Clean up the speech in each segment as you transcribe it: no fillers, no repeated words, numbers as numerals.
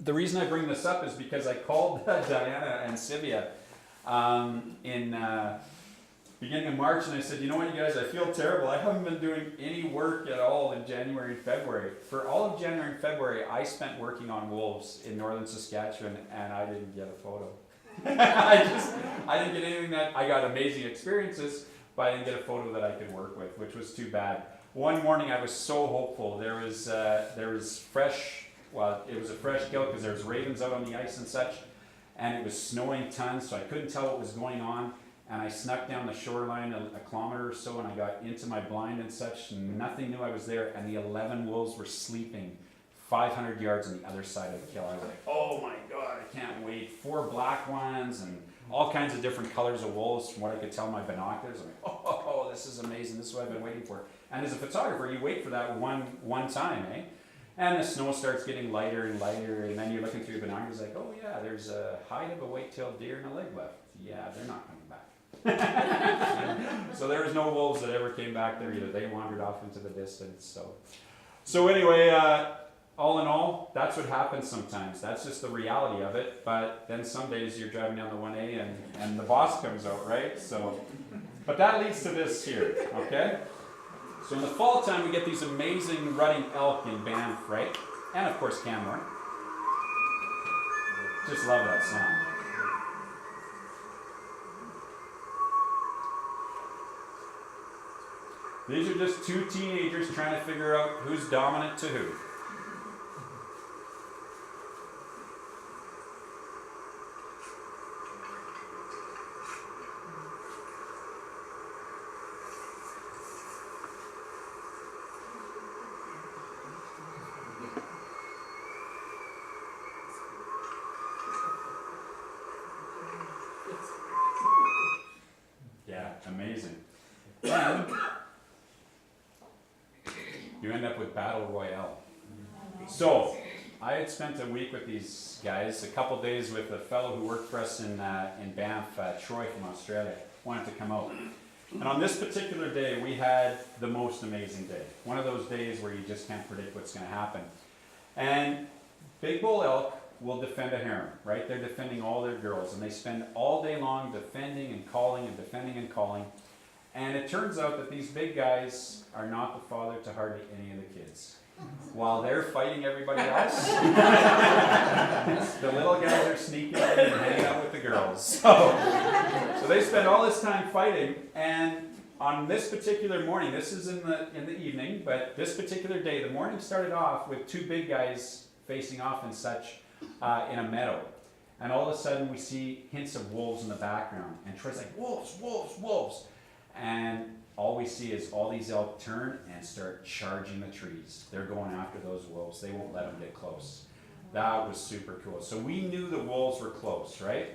the reason I bring this up is because I called Diana and Sylvia in beginning of March, and I said, you know what, you guys, I feel terrible. I haven't been doing any work at all in January and February. For all of January and February, I spent working on wolves in northern Saskatchewan, and I didn't get a photo. I didn't get anything that, I got amazing experiences, but I didn't get a photo that I could work with, which was too bad. One morning I was so hopeful. There was fresh, well, it was a fresh kill because there was ravens out on the ice and such, and it was snowing tons, so I couldn't tell what was going on. And I snuck down the shoreline a kilometer or so, and I got into my blind and such. Nothing knew I was there, and the 11 wolves were sleeping 500 yards on the other side of the kill. I was like, oh my God, I can't wait. 4 black ones and all kinds of different colors of wolves from what I could tell in my binoculars. I'm like, oh, this is amazing. This is what I've been waiting for. And as a photographer, you wait for that one time, eh? And the snow starts getting lighter and lighter, and then you're looking through your binoculars like, oh yeah, there's a hide of a white-tailed deer and a leg left. Yeah, they're not coming back. So there was no wolves that ever came back there either. They wandered off into the distance. So anyway, all in all, that's what happens sometimes. That's just the reality of it. But then some days you're driving down the 1A and the boss comes out, right? So, but that leads to this here, okay? So in the fall time, we get these amazing rutting elk in Banff, right? And of course Canmore. Just love that sound. These are just 2 teenagers trying to figure out who's dominant to who. Yeah, amazing. And you end up with Battle Royale. So, I had spent a week with these guys, a couple days with a fellow who worked for us in Banff, Troy from Australia, wanted to come out. And on this particular day, we had the most amazing day. One of those days where you just can't predict what's going to happen. And big bull elk will defend a harem, right? They're defending all their girls, and they spend all day long defending and calling and defending and calling. And it turns out that these big guys are not the father to hardly any of the kids. While they're fighting everybody else, the little guys are sneaking in and hanging out with the girls. So they spend all this time fighting, and on this particular morning, this is in the evening, but this particular day, the morning started off with 2 big guys facing off and such in a meadow. And all of a sudden we see hints of wolves in the background, and Troy's like, wolves, wolves, wolves. And all we see is all these elk turn and start charging the trees. They're going after those wolves. They won't let them get close. That was super cool. So we knew the wolves were close, right?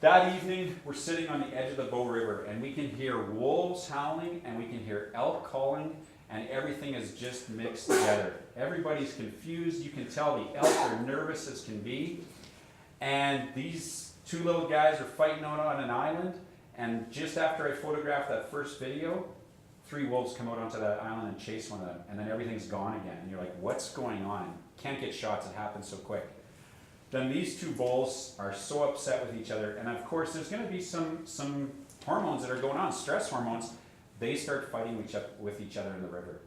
That evening, we're sitting on the edge of the Bow River, and we can hear wolves howling, and we can hear elk calling, and everything is just mixed together. Everybody's confused. You can tell the elk are nervous as can be. And these 2 little guys are fighting out on an island. And just after I photographed that first video, 3 wolves come out onto that island and chase one of them, and then everything's gone again. And you're like, what's going on? Can't get shots, it happens so quick. Then these 2 bulls are so upset with each other, and of course there's going to be some hormones that are going on, stress hormones. They start fighting with each other in the river.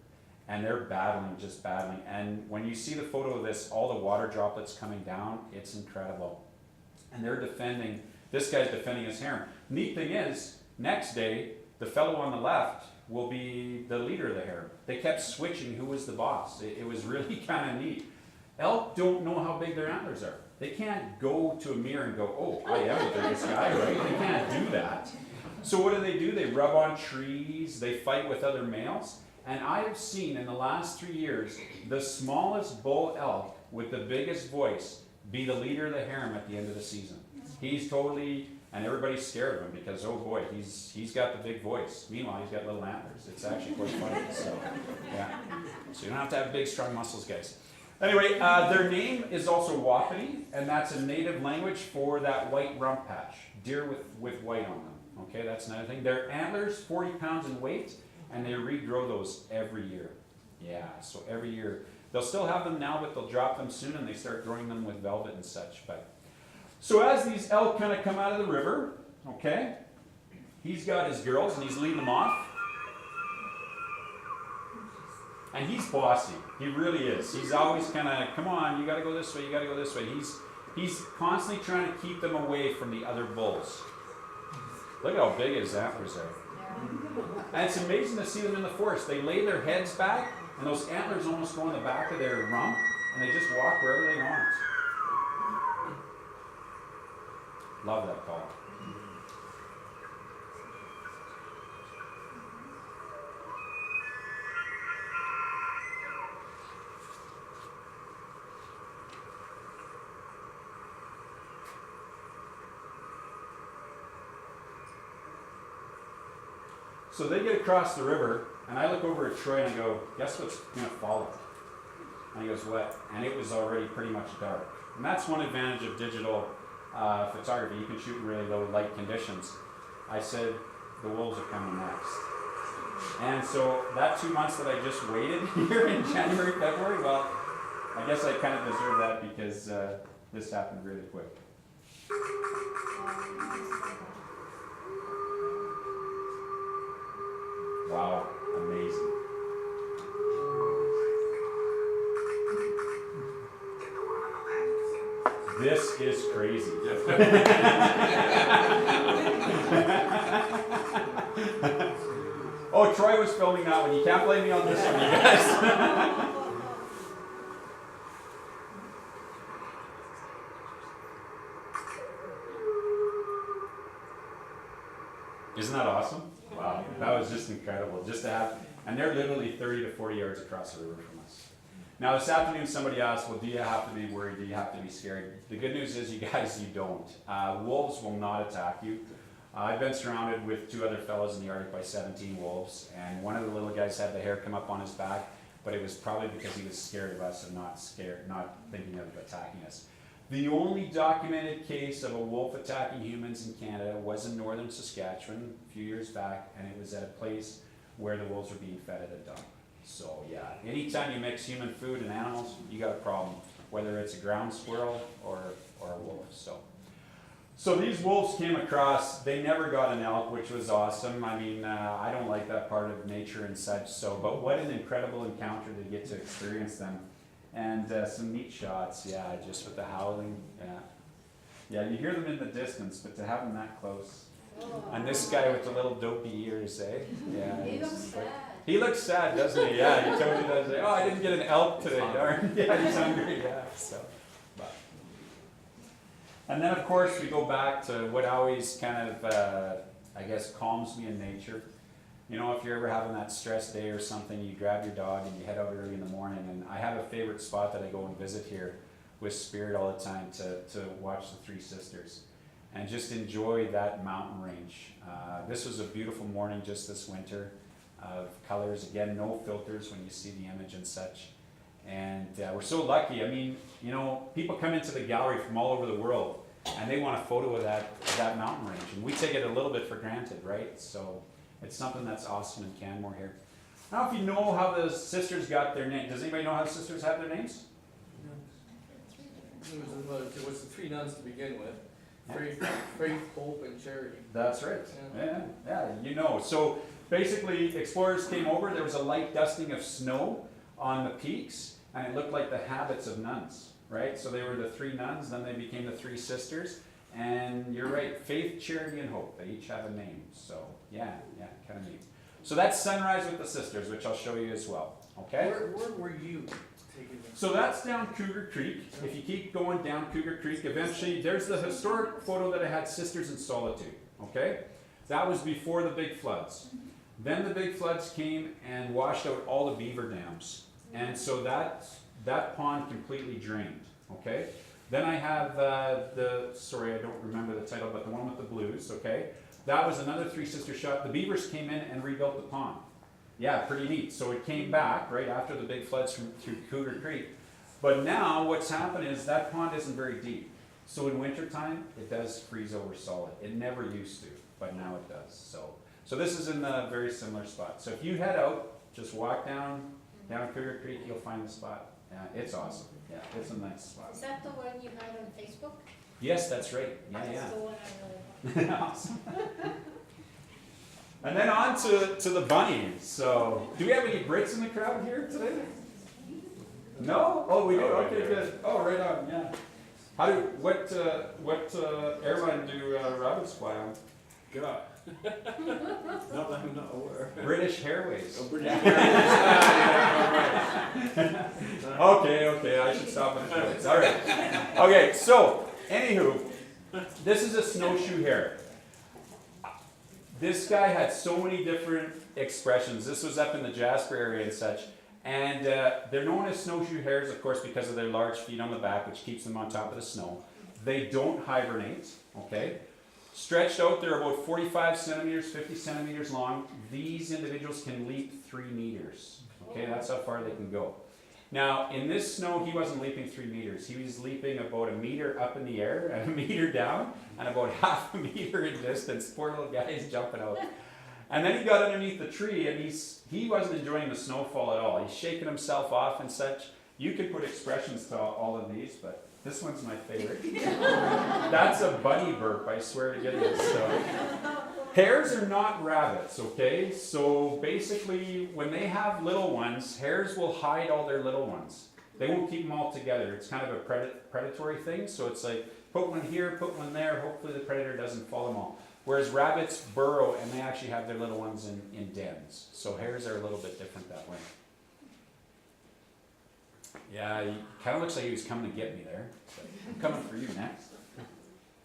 And they're battling, just battling. And when you see the photo of this, all the water droplets coming down, it's incredible. And they're defending, this guy's defending his harem. Neat thing is, next day, the fellow on the left will be the leader of the harem. They kept switching who was the boss. It was really kind of neat. Elk don't know how big their antlers are. They can't go to a mirror and go, oh, I am the biggest guy, right? They can't do that. So what do? They rub on trees, they fight with other males. And I have seen in the last 3 years, the smallest bull elk with the biggest voice be the leader of the harem at the end of the season. He's totally, and everybody's scared of him because, oh boy, he's got the big voice. Meanwhile, he's got little antlers. It's actually quite funny. So, yeah. So you don't have to have big, strong muscles, guys. Anyway, their name is also Wapiti, and that's a native language for that white rump patch. Deer with white on them. Okay, that's another thing. Their antlers, 40 pounds in weight, and they regrow those every year. Yeah, so every year. They'll still have them now, but they'll drop them soon, and they start growing them with velvet and such. But so as these elk kind of come out of the river, okay, he's got his girls, and he's leading them off. And he's bossy. He really is. He's always kind of, come on, you got to go this way, you got to go this way. He's constantly trying to keep them away from the other bulls. Look at how big his antlers are. And it's amazing to see them in the forest. They lay their heads back, and those antlers almost go on the back of their rump, and they just walk wherever they want. Love that call. So they get across the river, and I look over at Troy and I go, guess what's going to follow? And he goes, what? And it was already pretty much dark. And that's one advantage of digital photography. You can shoot in really low light conditions. I said, the wolves are coming next. And so that 2 months that I just waited here in January, February, well, I guess I kind of deserve that because this happened really quick. Wow, amazing. This is crazy. Oh, Troy was filming that one. You can't blame me on this one, you guys. Isn't that awesome? Wow, that was just incredible. Just to have, and they're literally 30 to 40 yards across the river from us. Now this afternoon somebody asked, well, do you have to be worried? Do you have to be scared? The good news is, you guys, you don't. Wolves will not attack you. I've been surrounded with 2 other fellows in the Arctic by 17 wolves, and one of the little guys had the hair come up on his back, but it was probably because he was scared of us and not thinking of attacking us. The only documented case of a wolf attacking humans in Canada was in northern Saskatchewan a few years back, and it was at a place where the wolves were being fed at a dump. So yeah, anytime you mix human food and animals, you got a problem, whether it's a ground squirrel or a wolf. So these wolves came across, they never got an elk, which was awesome. I mean, I don't like that part of nature and such, but what an incredible encounter to get to experience them. And some neat shots, yeah, just with the howling, yeah. Yeah, you hear them in the distance, but to have them that close. And this guy with the little dopey ears, eh? Yeah. He looks sad. He looks sad, doesn't he? Yeah, he totally does. Oh, I didn't get an elk today, darn. Yeah, he's hungry, yeah. So, but. And then, of course, we go back to what always kind of, I guess, calms me in nature. You know, if you're ever having that stress day or something, you grab your dog and you head out early in the morning. And I have a favorite spot that I go and visit here with Spirit all the time to watch the Three Sisters and just enjoy that mountain range. This was a beautiful morning just this winter of colors. Again, no filters when you see the image and such. And we're so lucky. I mean, you know, people come into the gallery from all over the world and they want a photo of that mountain range. And we take it a little bit for granted, right? So it's something that's awesome in Canmore here. I don't know if you know how the sisters got their name. Does anybody know how the sisters have their names? It was the 3 nuns to begin with. Faith, Hope, and Charity. That's right. Yeah, you know. So basically, explorers came over. There was a light dusting of snow on the peaks, and it looked like the habits of nuns, right? So they were the 3 nuns, then they became the 3 sisters. And you're right, Faith, Charity, and Hope. They each have a name. So yeah, kind of neat. So that's Sunrise with the Sisters, which I'll show you as well. Okay. Where were you taking them? So that's down Cougar Creek. If you keep going down Cougar Creek, eventually there's the historic photo that I had, Sisters in Solitude. Okay, that was before the big floods. Then the big floods came and washed out all the beaver dams, and so that pond completely drained. Okay. Then I have sorry, I don't remember the title, but the one with the blues. Okay, that was another Three Sister shot. The beavers came in and rebuilt the pond. Yeah, pretty neat. So it came back right after the big floods through Cougar Creek. But now what's happened is that pond isn't very deep. So in wintertime, it does freeze over solid. It never used to, but now it does. So this is in a very similar spot. So if you head out, just walk down Cougar Creek, you'll find the spot. Yeah, it's awesome. Yeah, it's a nice spot. Is that the one you had on Facebook? Yes, that's right. Yeah, That's yeah. the one I really want. Awesome. And then on to the bunnies. So, do we have any Brits in the crowd here today? No? Oh, we do. Okay, good. Oh, right on. Yeah. What airline do rabbits fly on? God. Not that I'm not aware. British Airways. Oh, British Okay, I should stop at the toilets. All right. Okay, so, anywho, this is a snowshoe hare. This guy had so many different expressions. This was up in the Jasper area and such. And they're known as snowshoe hares, of course, because of their large feet on the back, which keeps them on top of the snow. They don't hibernate, okay? Stretched out, they're about 45 centimeters, 50 centimeters long. These individuals can leap 3 meters, okay? That's how far they can go. Now, in this snow, he wasn't leaping 3 meters. He was leaping about a meter up in the air and a meter down and about half a meter in distance. Poor little guy is jumping out. And then he got underneath the tree and he wasn't enjoying the snowfall at all. He's shaking himself off and such. You could put expressions to all of these, but this one's my favorite. That's a bunny burp, I swear to goodness. So, hares are not rabbits, okay? So basically, when they have little ones, hares will hide all their little ones. They won't keep them all together. It's kind of a predatory thing. So it's like, put one here, put one there. Hopefully the predator doesn't follow them all. Whereas rabbits burrow and they actually have their little ones in dens. So hares are a little bit different that way. Yeah, he kind of looks like he was coming to get me there. It's like, I'm coming for you next.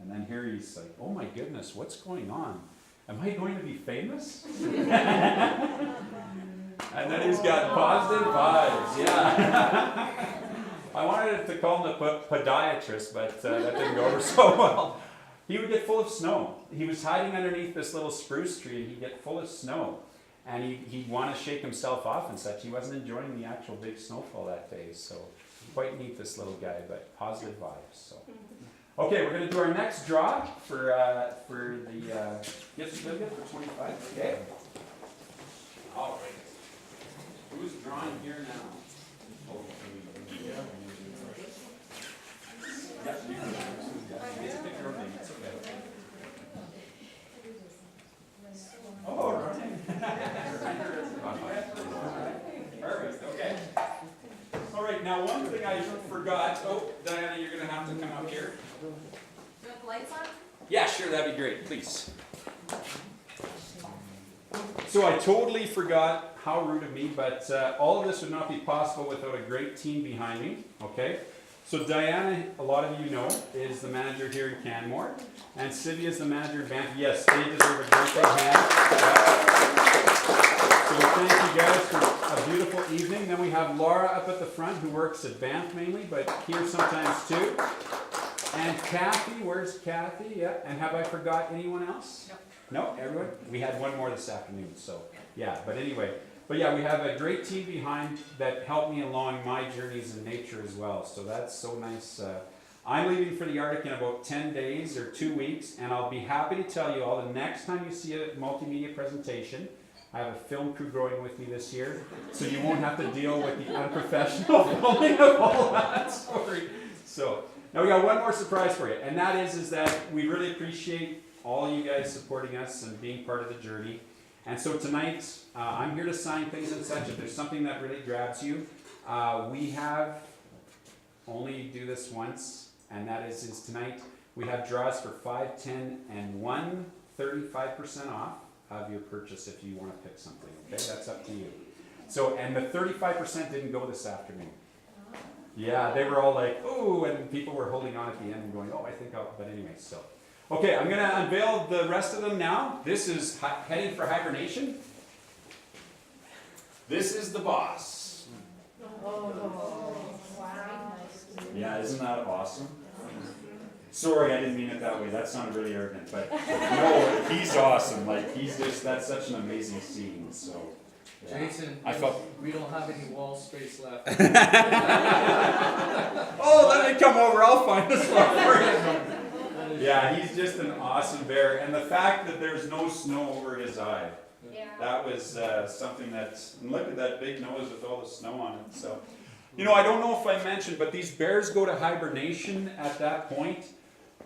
And then here he's like, oh my goodness, what's going on? Am I going to be famous? And then he's got positive vibes, yeah. I wanted to call him the podiatrist, but that didn't go over so well. He would get full of snow. He was hiding underneath this little spruce tree and he'd get full of snow. And he'd want to shake himself off and such. He wasn't enjoying the actual big snowfall that day. So quite neat, this little guy, but positive vibes. So. Okay, we're going to do our next draw for the gift certificate for 25. Okay. All right. Who's drawing here now? Yeah, you can. It's a picture of me. It's okay. Oh, right. Perfect. Okay. All right. Now, one thing I forgot. Oh, Diana, you're going to have to come up here. Do you want the lights on? Yeah, sure. That'd be great. Please. So I totally forgot. How rude of me, but all of this would not be possible without a great team behind me. Okay. So Diana, a lot of you know, is the manager here in Canmore, and Sylvia is the manager in Banff. Yes, they deserve a great big hand. So thank you guys for a beautiful evening. Then we have Laura up at the front, who works at Banff mainly, but here sometimes too. And Kathy, where's Kathy? Yeah. And have I forgot anyone else? No, everyone? We had one more this afternoon, so yeah. But anyway. But yeah, we have a great team behind that helped me along my journeys in nature as well. So that's so nice. I'm leaving for the Arctic in about 10 days or 2 weeks, and I'll be happy to tell you all the next time you see a multimedia presentation. I have a film crew growing with me this year, so you won't have to deal with the unprofessional filming of all that story. So now we got one more surprise for you, and that is that we really appreciate all you guys supporting us and being part of the journey. And so tonight, I'm here to sign things and such. If there's something that really grabs you, we have only do this once, and that is tonight. We have draws for 5, 10, and 1 35% off of your purchase if you want to pick something. Okay, that's up to you. So, and the 35% didn't go this afternoon. Yeah, they were all like, "Ooh," and people were holding on at the end and going, "Oh, I think I'll." But anyway, so. Okay, I'm going to unveil the rest of them now. This is heading for hibernation. This is the boss. Oh, wow. Yeah, isn't that awesome? Sorry, I didn't mean it that way. That sounded really arrogant, but no, he's awesome. Like, that's such an amazing scene. So, yeah. Jason, I felt. we don't have any wall space left. Oh, let me come over. I'll find a spot for you. Yeah, he's just an awesome bear, and the fact that there's no snow over his eye, Yeah. that was something and look at that big nose with all the snow on it. So, You know, I don't know if I mentioned, but these bears go to hibernation at that point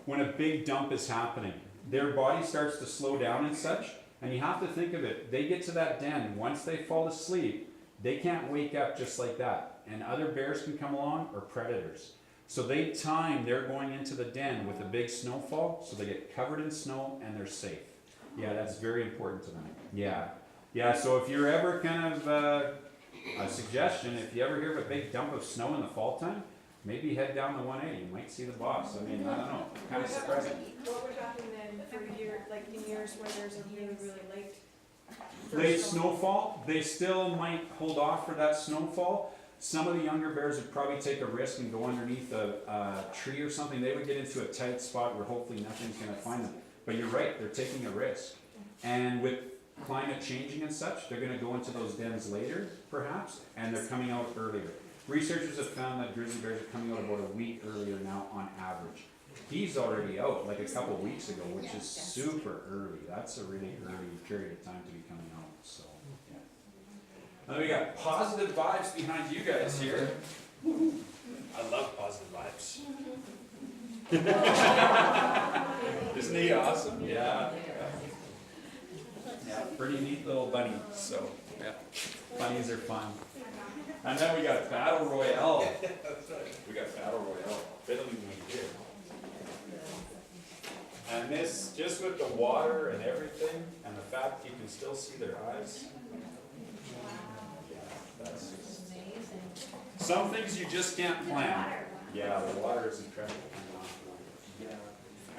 when a big dump is happening. Their body starts to slow down and such, and you have to think of it. They get to that den, once they fall asleep, they can't wake up just like that. And other bears can come along, or predators. So they time they're going into the den with a big snowfall, so they get covered in snow and they're safe. Yeah, that's very important to them. Yeah. Yeah, so if you're ever kind of, a suggestion, if you ever hear of a big dump of snow in the fall time, maybe head down to 180, you might see the boss. I mean, I don't know, kind of surprising. What would happen then for in years where there's a really, really late? Late snowfall, they still might hold off for that snowfall. Some of the younger bears would probably take a risk and go underneath a tree or something. They would get into a tight spot where hopefully nothing's gonna find them. But you're right, they're taking a risk. And with climate changing and such, they're gonna go into those dens later, perhaps, and they're coming out earlier. Researchers have found that grizzly bears are coming out about a week earlier now on average. He's already out like a couple of weeks ago, which is super early. That's a really early period of time to be coming out, so, yeah. Now we got positive vibes behind you guys here. I love positive vibes. Isn't he awesome? Yeah. Yeah, pretty neat little bunny, so, yeah. Bunnies are fun. And then we got Battle Royale. We got Battle Royale. Fiddling me here. And this, just with the water and everything, and the fact you can still see their eyes. Yeah, that's just. Some things you just can't plan. Yeah, the water is incredible.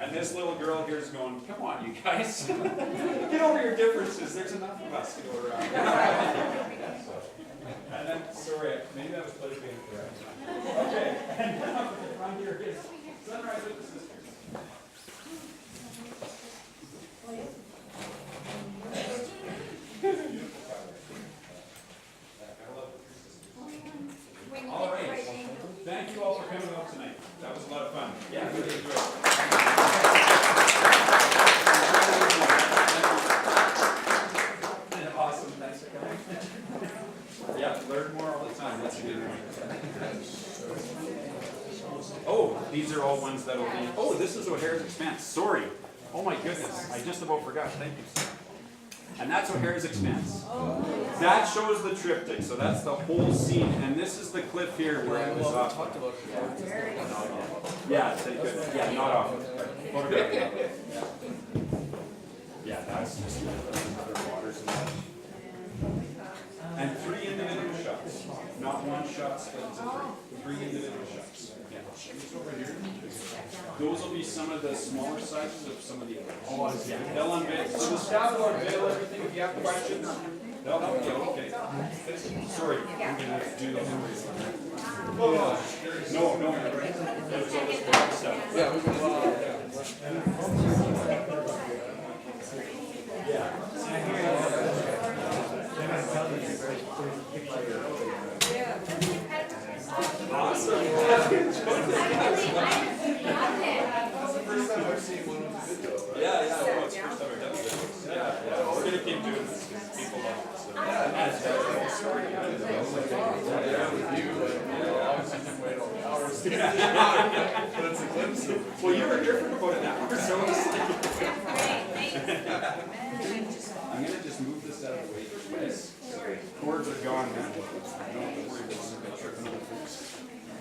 And this little girl here is going, come on, you guys. Get over your differences. There's enough of us to go around. So, and then, sorry, maybe that was politically incorrect. Okay, and now right here is Sunrise with the Sisters. All right. Thank you all for coming out tonight. That was a lot of fun. Yeah, really enjoyed it. Awesome. Thanks for coming. Yeah, learn more all the time. That's a good point. Oh, these are all ones that'll be. Oh, this is O'Hare's Expanse. Sorry. Oh my goodness. I just about forgot. Thank you, sir. And that's O'Hare's Expanse. That shows the triptych, so that's the whole scene. And this is the cliff here where I was off. Talked about it before. Yeah, they could. Yeah, not often. Photograph. Yeah. Yeah, that's just other waters and that. And 3 individual shots, not one shot split into 3. 3 individual shots. Yeah. Over here. Those will be some of the smaller sizes of some of the others. Oh, yeah. They'll unveil. So the staff will unveil everything. If you have questions, they'll help you. Okay. Sorry, I'm gonna do the whole reason. Oh, no, no. There's all this black stuff. Yeah, we can, Yeah. Awesome. first time I've seen one with a video. Yeah, yeah. Well, it's the first time I've done this. Yeah, yeah. We're gonna keep doing this because people love it. So. Yeah, with you, like, obviously didn't wait all the hours to get but it's a glimpse of. Well, you were different about an hour, so it's like. I'm gonna just move this out of the way, guys. Cords are gone now. I don't have to worry about something tripping over things.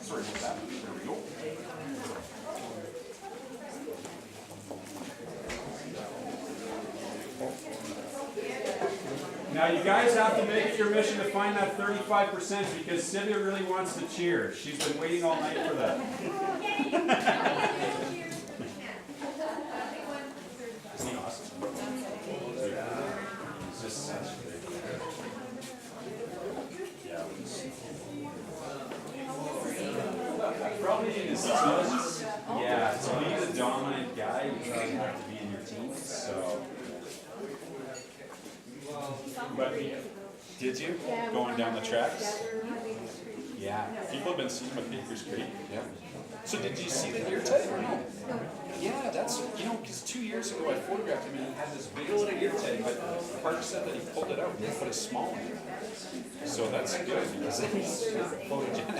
Sorry about that. There we go. Now you guys have to make it your mission to find that 35% because Sylvia really wants to cheer. She's been waiting all night for that. Isn't he awesome? He's just such a big probably in his teens. Yeah, to be the dominant guy, you probably have to be in your teens. So. But did you? Going down the tracks? Yeah. People have been seeing him at Baker's Creek. Yeah. So did you see the ear tag or no? Yeah, that's, you know, because 2 years ago I photographed him and he had this big old ear tag, but Park said that he pulled it out and he put a small one in. So that's good because he's photogenic.